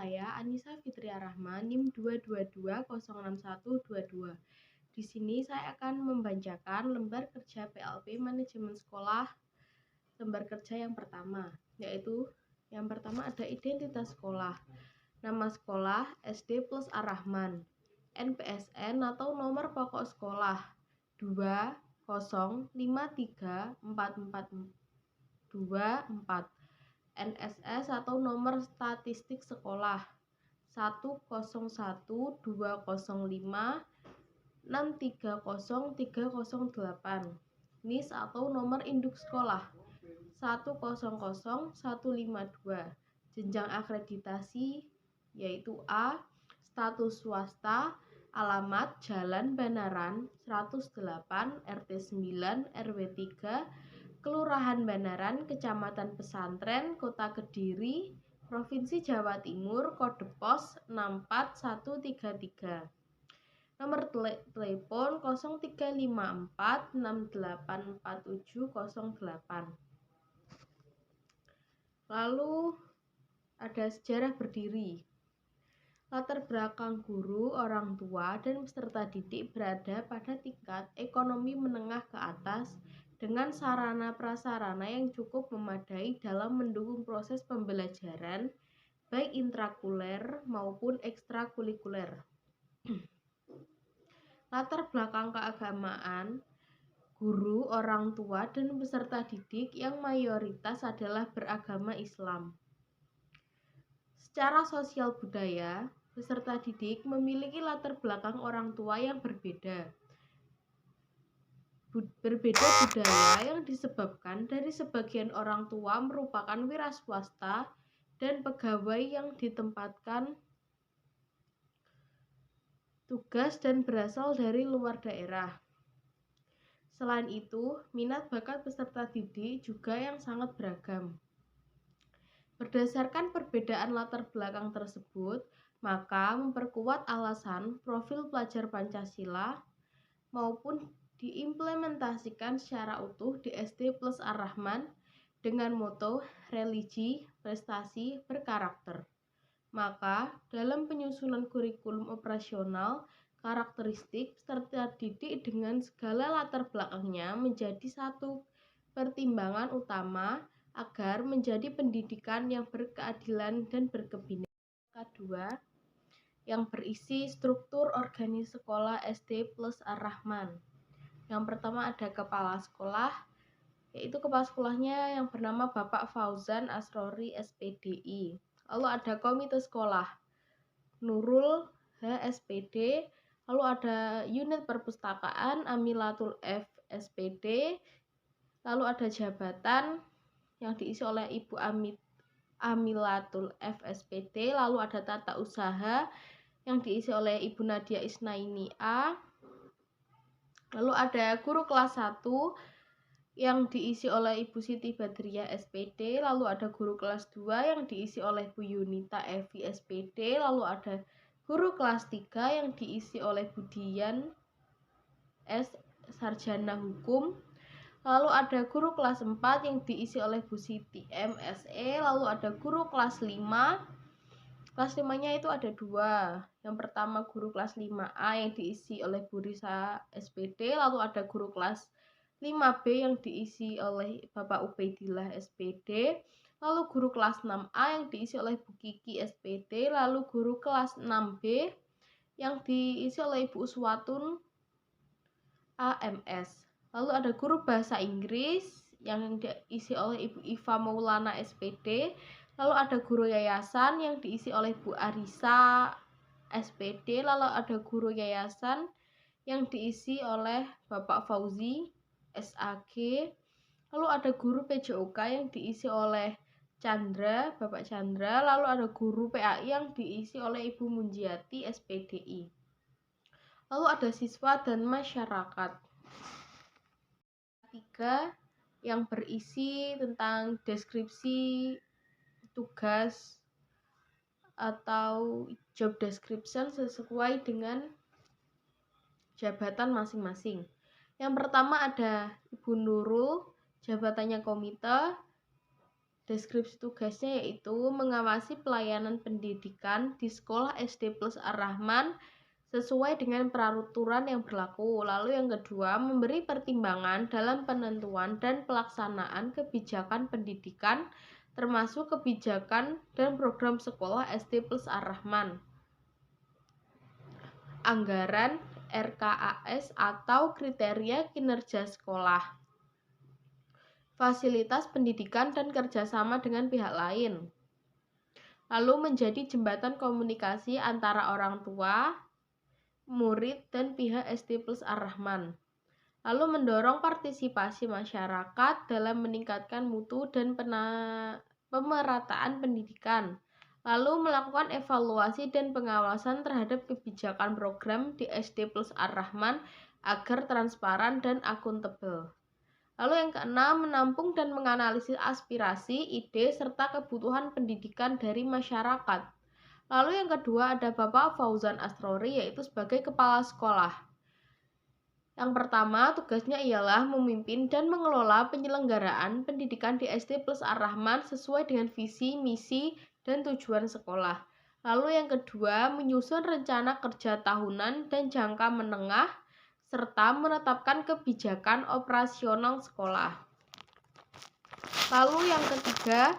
saya Anissa Fitria Rahma, NIM 222061122. Di sini saya akan membacakan lembar kerja PLP Manajemen Sekolah, lembar kerja yang pertama, yaitu yang pertama ada identitas sekolah, nama sekolah SD plus Ar-Rahman, NPSN atau nomor pokok sekolah 205344224, NSS atau nomor statistik sekolah 1012056300308, NIS atau nomor induk sekolah 100152, jenjang akreditasi yaitu A, status swasta, alamat Jalan Banaran 108 RT 9 RW 3, Kelurahan Banaran, Kecamatan Pesantren, Kota Kediri, Provinsi Jawa Timur, kode pos 64133. Nomor telepon 0354684708. Lalu ada sejarah berdiri. Latar belakang guru, orang tua, dan peserta didik berada pada tingkat ekonomi menengah ke atas dengan sarana prasarana yang cukup memadai dalam mendukung proses pembelajaran baik intrakuler maupun ekstrakurikuler. Latar belakang keagamaan, guru, orang tua, dan peserta didik yang mayoritas adalah beragama Islam. Secara sosial budaya, peserta didik memiliki latar belakang orang tua yang berbeda. Berbeda budaya yang disebabkan dari sebagian orang tua merupakan wira swasta dan pegawai yang ditempatkan tugas dan berasal dari luar daerah. Selain itu, minat bakat peserta didik juga yang sangat beragam. Berdasarkan perbedaan latar belakang tersebut, maka memperkuat alasan profil pelajar Pancasila maupun diimplementasikan secara utuh di SD plus Ar-Rahman dengan moto religi, prestasi, berkarakter. Maka, dalam penyusunan kurikulum operasional, karakteristik peserta didik dengan segala latar belakangnya menjadi satu pertimbangan utama agar menjadi pendidikan yang berkeadilan dan berkebinekaan. Kedua, yang berisi struktur organis sekolah SD plus Ar-Rahman. Yang pertama ada kepala sekolah, yaitu kepala sekolahnya yang bernama Bapak Fauzan Asrori SPDI. Lalu ada komite sekolah, Nurul HSPD. Lalu ada unit perpustakaan, Amilatul F SPD. Lalu ada jabatan yang diisi oleh Ibu Amilatul F SPD. Lalu ada tata usaha yang diisi oleh Ibu Nadia Isnaini A. Lalu ada guru kelas 1 yang diisi oleh Ibu Siti Badriah SPD. Lalu ada guru kelas 2 yang diisi oleh Bu Yunita Evi SPD. Lalu ada guru kelas 3 yang diisi oleh Bu Dian S. Sarjana Hukum. Lalu ada guru kelas 4 yang diisi oleh Bu Siti MSE. Lalu ada guru kelas 5. Kelas 5-nya itu ada 2. Yang pertama guru kelas 5A yang diisi oleh Bu Risa SPD. Lalu ada guru kelas 5B yang diisi oleh Bapak Ubaidillah SPD. Lalu guru kelas 6A yang diisi oleh Bu Kiki SPD. Lalu guru kelas 6B yang diisi oleh Ibu Uswatun AMS. Lalu ada guru bahasa Inggris yang diisi oleh Ibu Iva Maulana SPD. Lalu ada guru yayasan yang diisi oleh Bu Arisa SPD. Lalu ada guru yayasan yang diisi oleh Bapak Fauzi SAG. Lalu ada guru PJOK yang diisi oleh Chandra, Bapak Chandra. Lalu ada guru PAI yang diisi oleh Ibu Munjiati SPDI. Lalu ada siswa dan masyarakat. 3 yang berisi tentang deskripsi tugas atau job description sesuai dengan jabatan masing-masing. Yang pertama ada Ibu Nurul, jabatannya komite, Deskripsi tugasnya yaitu mengawasi pelayanan pendidikan di sekolah SD plus Ar-Rahman sesuai dengan peraturan yang berlaku. Lalu yang kedua, memberi pertimbangan dalam penentuan dan pelaksanaan kebijakan pendidikan termasuk kebijakan dan program sekolah SD plus Ar-Rahman. Anggaran RKAS atau kriteria kinerja sekolah. Fasilitas pendidikan dan kerjasama dengan pihak lain. Lalu menjadi jembatan komunikasi antara orang tua, murid, dan pihak SD plus Ar-Rahman. Lalu mendorong partisipasi masyarakat dalam meningkatkan mutu dan pemerataan pendidikan. Lalu melakukan evaluasi dan pengawasan terhadap kebijakan program di SD plus Ar-Rahman agar transparan dan akuntabel. Lalu yang keenam, menampung dan menganalisis aspirasi, ide, serta kebutuhan pendidikan dari masyarakat. Lalu yang kedua ada Bapak Fauzan Asrori yaitu sebagai kepala sekolah. Yang pertama, tugasnya ialah memimpin dan mengelola penyelenggaraan pendidikan di SD plus Ar-Rahman sesuai dengan visi, misi, dan tujuan sekolah. Lalu yang kedua, menyusun rencana kerja tahunan dan jangka menengah, serta menetapkan kebijakan operasional sekolah. Lalu yang ketiga,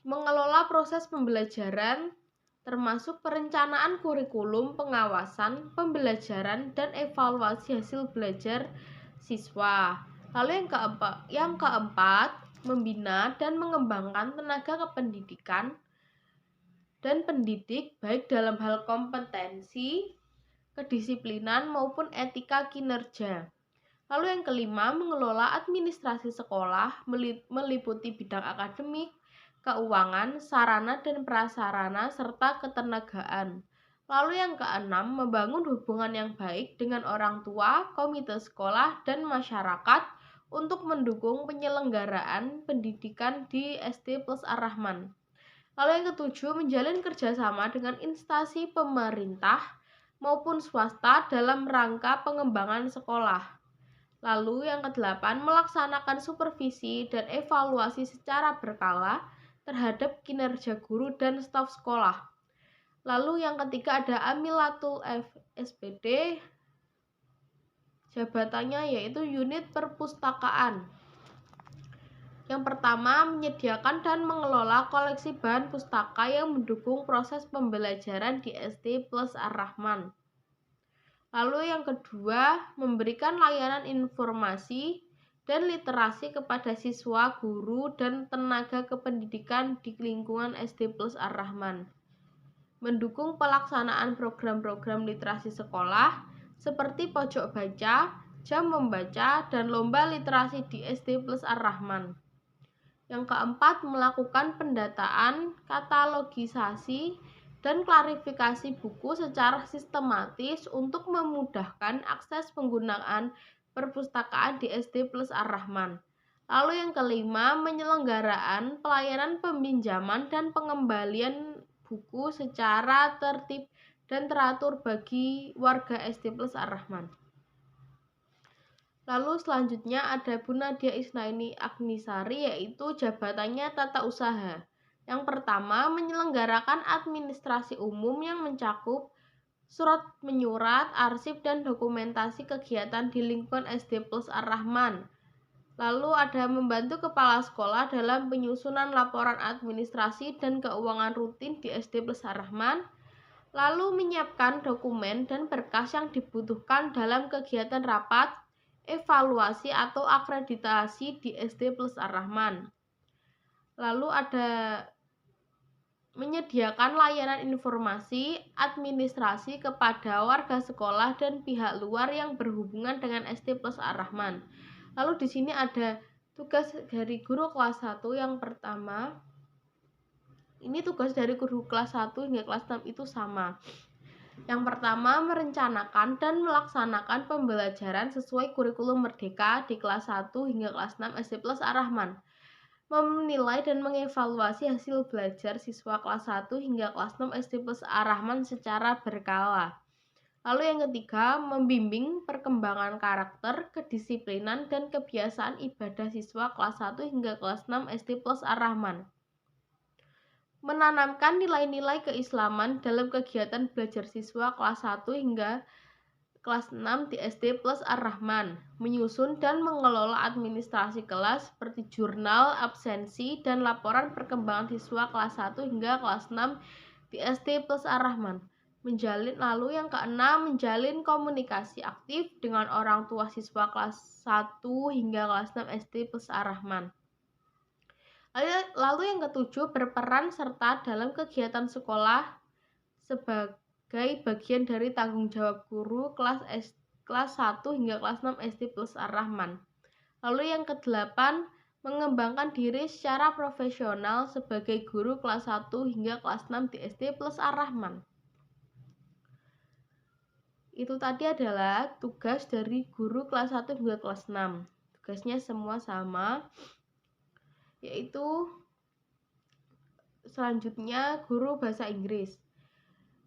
mengelola proses pembelajaran termasuk perencanaan kurikulum, pengawasan, pembelajaran, dan evaluasi hasil belajar siswa. Lalu yang keempat, membina dan mengembangkan tenaga kependidikan dan pendidik baik dalam hal kompetensi, kedisiplinan, maupun etika kinerja. Lalu yang kelima, mengelola administrasi sekolah meliputi bidang akademik, keuangan, sarana dan prasarana, serta ketenagaan. Lalu yang keenam, membangun hubungan yang baik dengan orang tua, komite sekolah, dan masyarakat untuk mendukung penyelenggaraan pendidikan di SD plus Ar-Rahman. Lalu yang ketujuh, menjalin kerjasama dengan instansi pemerintah maupun swasta dalam rangka pengembangan sekolah. Lalu yang kedelapan, melaksanakan supervisi dan evaluasi secara berkala terhadap kinerja guru dan staf sekolah. Lalu yang ketiga ada Amilatul SPD, jabatannya yaitu unit perpustakaan. Yang pertama, menyediakan dan mengelola koleksi bahan pustaka yang mendukung proses pembelajaran di SD plus Ar-Rahman. Lalu yang kedua, memberikan layanan informasi dan literasi kepada siswa, guru, dan tenaga kependidikan di lingkungan SD plus Ar-Rahman. Mendukung pelaksanaan program-program literasi sekolah seperti pojok baca, jam membaca, dan lomba literasi di SD plus Ar-Rahman. Yang keempat, melakukan pendataan, katalogisasi, dan klarifikasi buku secara sistematis untuk memudahkan akses penggunaan perpustakaan di SD plus Ar-Rahman. Lalu yang kelima, penyelenggaraan pelayanan peminjaman dan pengembalian buku secara tertib dan teratur bagi warga SD plus Ar-Rahman. Lalu selanjutnya ada Bu Nadia Isnaini Agnisari yaitu jabatannya tata usaha. Yang pertama, menyelenggarakan administrasi umum yang mencakup surat menyurat, arsip, dan dokumentasi kegiatan di lingkungan SD plus Ar-Rahman. Lalu ada membantu kepala sekolah dalam penyusunan laporan administrasi dan keuangan rutin di SD plus Ar-Rahman. Lalu menyiapkan dokumen dan berkas yang dibutuhkan dalam kegiatan rapat, evaluasi atau akreditasi di SD plus Ar-Rahman. Lalu ada menyediakan layanan informasi administrasi kepada warga sekolah dan pihak luar yang berhubungan dengan SD plus Ar-Rahman. Lalu di sini ada tugas dari guru kelas 1 yang pertama. Ini tugas dari guru kelas 1 hingga kelas 6 itu sama. Yang pertama, merencanakan dan melaksanakan pembelajaran sesuai kurikulum merdeka di kelas 1 hingga kelas 6 SD plus Ar-Rahman. Menilai dan mengevaluasi hasil belajar siswa kelas 1 hingga kelas 6 SD plus Ar-Rahman secara berkala. Lalu yang ketiga, membimbing perkembangan karakter, kedisiplinan, dan kebiasaan ibadah siswa kelas 1 hingga kelas 6 SD plus Ar-Rahman. Menanamkan nilai-nilai keislaman dalam kegiatan belajar siswa kelas 1 hingga kelas 6 di SD plus Ar-Rahman. Menyusun dan mengelola administrasi kelas seperti jurnal, absensi, dan laporan perkembangan siswa kelas 1 hingga kelas 6 di SD plus Ar-Rahman. Lalu yang keenam, menjalin komunikasi aktif dengan orang tua siswa kelas 1 hingga kelas 6 SD plus Ar-Rahman. Lalu yang ketujuh, berperan serta dalam kegiatan sekolah sebagai bagian dari tanggung jawab guru kelas 1 hingga kelas 6 SD plus Ar-Rahman. Lalu yang kedelapan, mengembangkan diri secara profesional sebagai guru kelas 1 hingga kelas 6 di SD plus Ar-Rahman. Itu tadi adalah tugas dari guru kelas 1 hingga kelas 6. Tugasnya semua sama, yaitu selanjutnya guru bahasa Inggris.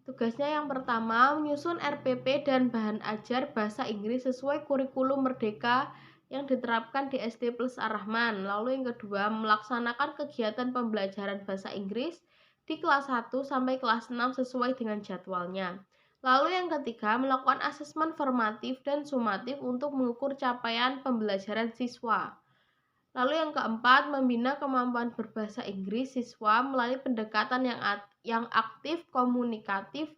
Tugasnya yang pertama, menyusun RPP dan bahan ajar bahasa Inggris sesuai kurikulum Merdeka yang diterapkan di SD plus Ar-Rahman. Lalu yang kedua, melaksanakan kegiatan pembelajaran bahasa Inggris di kelas 1 sampai kelas 6 sesuai dengan jadwalnya. Lalu yang ketiga, melakukan asesmen formatif dan sumatif untuk mengukur capaian pembelajaran siswa. Lalu yang keempat, membina kemampuan berbahasa Inggris siswa melalui pendekatan yang aktif, komunikatif,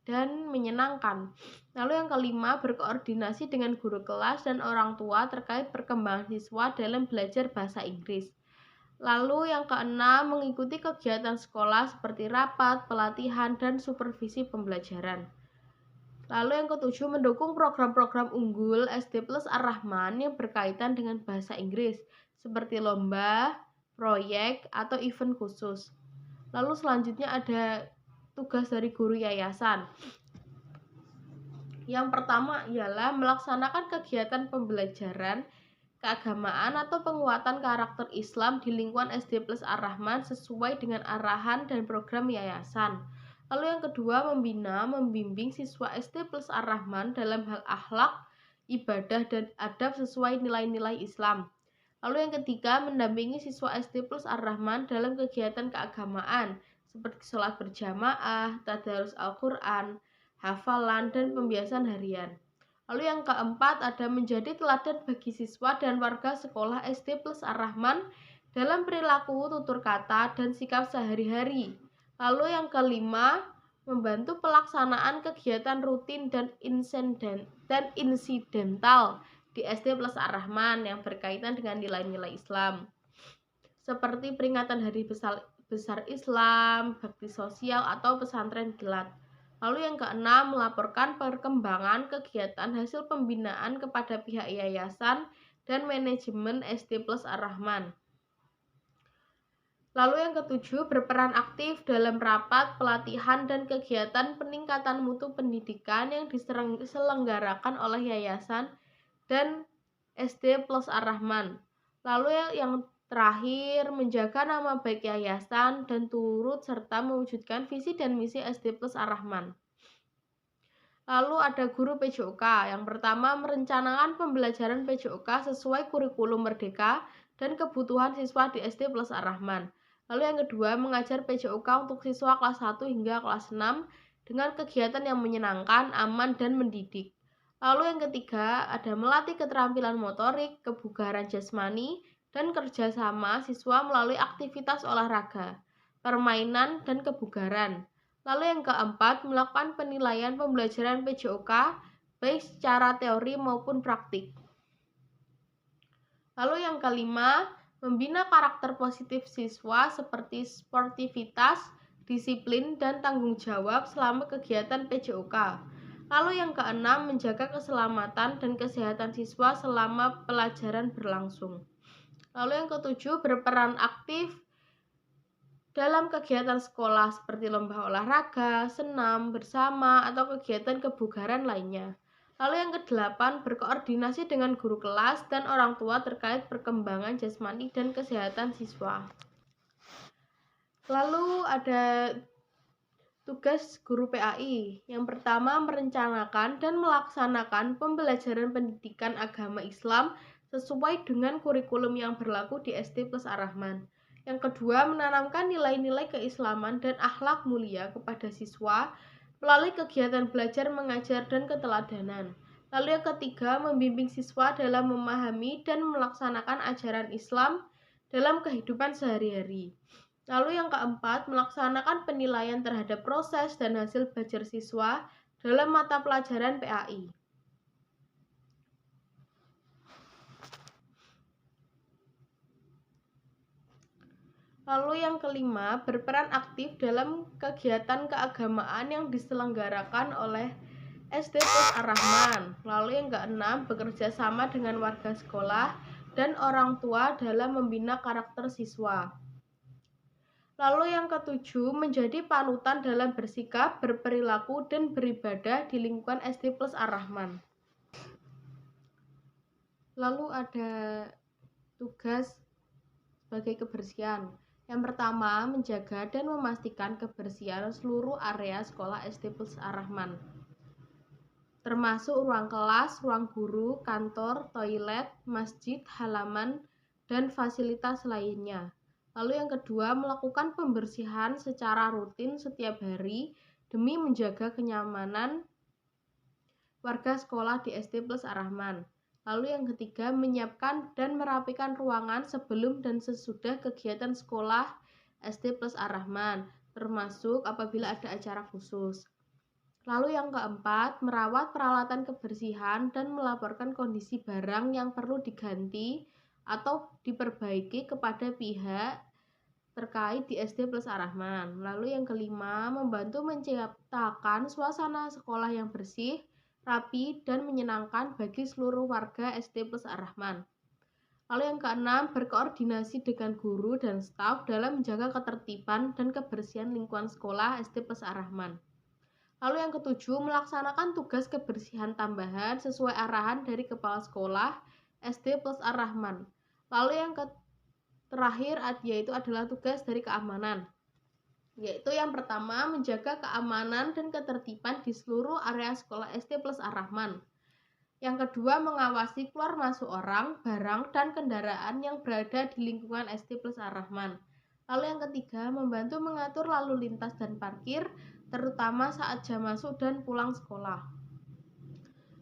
dan menyenangkan. Lalu yang kelima, berkoordinasi dengan guru kelas dan orang tua terkait perkembangan siswa dalam belajar bahasa Inggris. Lalu yang keenam, mengikuti kegiatan sekolah seperti rapat, pelatihan, dan supervisi pembelajaran. Lalu yang ketujuh, mendukung program-program unggul SD plus Ar-Rahman yang berkaitan dengan bahasa Inggris, seperti lomba, proyek, atau event khusus. Lalu selanjutnya ada tugas dari guru yayasan. Yang pertama ialah melaksanakan kegiatan pembelajaran keagamaan atau penguatan karakter Islam di lingkungan SD plus Ar-Rahman sesuai dengan arahan dan program yayasan. Lalu yang kedua, membimbing siswa SD plus Ar-Rahman dalam hal akhlak, ibadah, dan adab sesuai nilai-nilai Islam. Lalu yang ketiga, mendampingi siswa SD plus Ar-Rahman dalam kegiatan keagamaan seperti sholat berjamaah, tadarus Al-Quran, hafalan, dan pembiasan harian. Lalu yang keempat, ada menjadi teladan bagi siswa dan warga sekolah SD plus Ar-Rahman dalam perilaku, tutur kata, dan sikap sehari-hari. Lalu yang kelima, membantu pelaksanaan kegiatan rutin dan insidental di SD plus Ar-Rahman yang berkaitan dengan nilai-nilai Islam, seperti peringatan Hari Besar Islam, bakti sosial, atau pesantren kilat. Lalu yang keenam, melaporkan perkembangan kegiatan hasil pembinaan kepada pihak yayasan dan manajemen SD plus Ar-Rahman. Lalu yang ketujuh, berperan aktif dalam rapat, pelatihan, dan kegiatan peningkatan mutu pendidikan yang diselenggarakan oleh yayasan dan SD plus Ar-Rahman. Lalu yang terakhir, menjaga nama baik yayasan dan turut serta mewujudkan visi dan misi SD plus Ar-Rahman. Lalu ada guru PJOK. Yang pertama, merencanakan pembelajaran PJOK sesuai kurikulum Merdeka dan kebutuhan siswa di SD plus Ar-Rahman. Lalu yang kedua, mengajar PJOK untuk siswa kelas 1 hingga kelas 6 dengan kegiatan yang menyenangkan, aman, dan mendidik. Lalu yang ketiga, ada melatih keterampilan motorik, kebugaran jasmani, dan kerjasama siswa melalui aktivitas olahraga, permainan, dan kebugaran. Lalu yang keempat, melakukan penilaian pembelajaran PJOK baik secara teori maupun praktik. Lalu yang kelima, membina karakter positif siswa seperti sportivitas, disiplin, dan tanggung jawab selama kegiatan PJOK. Lalu yang keenam, menjaga keselamatan dan kesehatan siswa selama pelajaran berlangsung. Lalu yang ketujuh, berperan aktif dalam kegiatan sekolah seperti lomba olahraga, senam bersama, atau kegiatan kebugaran lainnya. Lalu yang kedelapan, berkoordinasi dengan guru kelas dan orang tua terkait perkembangan jasmani dan kesehatan siswa. Lalu ada Tugas guru PAI yang pertama merencanakan dan melaksanakan pembelajaran pendidikan agama Islam sesuai dengan kurikulum yang berlaku di SD plus Ar-Rahman. Yang kedua, menanamkan nilai-nilai keislaman dan akhlak mulia kepada siswa melalui kegiatan belajar mengajar dan keteladanan. Lalu yang ketiga, membimbing siswa dalam memahami dan melaksanakan ajaran Islam dalam kehidupan sehari-hari. Lalu yang keempat, melaksanakan penilaian terhadap proses dan hasil belajar siswa dalam mata pelajaran PAI. Lalu yang kelima, berperan aktif dalam kegiatan keagamaan yang diselenggarakan oleh SD plus Ar-Rahman. Lalu yang keenam, bekerja sama dengan warga sekolah dan orang tua dalam membina karakter siswa. Lalu yang ketujuh, menjadi panutan dalam bersikap, berperilaku, dan beribadah di lingkungan SD plus Ar-Rahman. Lalu ada tugas sebagai kebersihan. Yang pertama, menjaga dan memastikan kebersihan seluruh area sekolah SD plus Ar-Rahman, termasuk ruang kelas, ruang guru, kantor, toilet, masjid, halaman, dan fasilitas lainnya. Lalu yang kedua, melakukan pembersihan secara rutin setiap hari demi menjaga kenyamanan warga sekolah di SD plus Ar-Rahman. Lalu yang ketiga, menyiapkan dan merapikan ruangan sebelum dan sesudah kegiatan sekolah SD plus Ar-Rahman, termasuk apabila ada acara khusus. Lalu yang keempat, merawat peralatan kebersihan dan melaporkan kondisi barang yang perlu diganti atau diperbaiki kepada pihak terkait di SD plus Ar-Rahman. Lalu yang kelima, membantu menciptakan suasana sekolah yang bersih, rapi, dan menyenangkan bagi seluruh warga SD plus Ar-Rahman. Lalu yang keenam, berkoordinasi dengan guru dan staf dalam menjaga ketertiban dan kebersihan lingkungan sekolah SD plus Ar-Rahman. Lalu yang ketujuh, melaksanakan tugas kebersihan tambahan sesuai arahan dari kepala sekolah SD plus Ar-Rahman. Lalu yang terakhir yaitu adalah tugas dari keamanan. Yaitu yang pertama, menjaga keamanan dan ketertiban di seluruh area sekolah SD plus Ar-Rahman. Yang kedua, mengawasi keluar masuk orang, barang, dan kendaraan yang berada di lingkungan SD plus Ar-Rahman. Lalu yang ketiga, membantu mengatur lalu lintas dan parkir, terutama saat jam masuk dan pulang sekolah.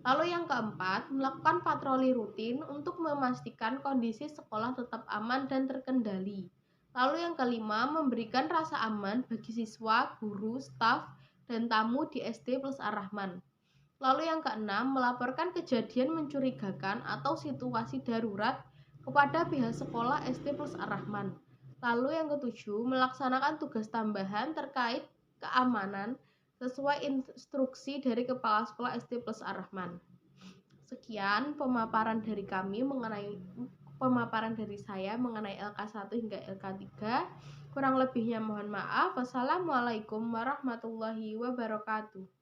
Lalu yang keempat, melakukan patroli rutin untuk memastikan kondisi sekolah tetap aman dan terkendali. Lalu yang kelima, memberikan rasa aman bagi siswa, guru, staf, dan tamu di SD plus Ar-Rahman. Lalu yang keenam, melaporkan kejadian mencurigakan atau situasi darurat kepada pihak sekolah SD plus Ar-Rahman. Lalu yang ketujuh, melaksanakan tugas tambahan terkait keamanan sesuai instruksi dari kepala sekolah SD plus Ar-Rahman. Sekian pemaparan dari saya mengenai LK1 hingga LK3. Kurang lebihnya mohon maaf. Wassalamualaikum warahmatullahi wabarakatuh.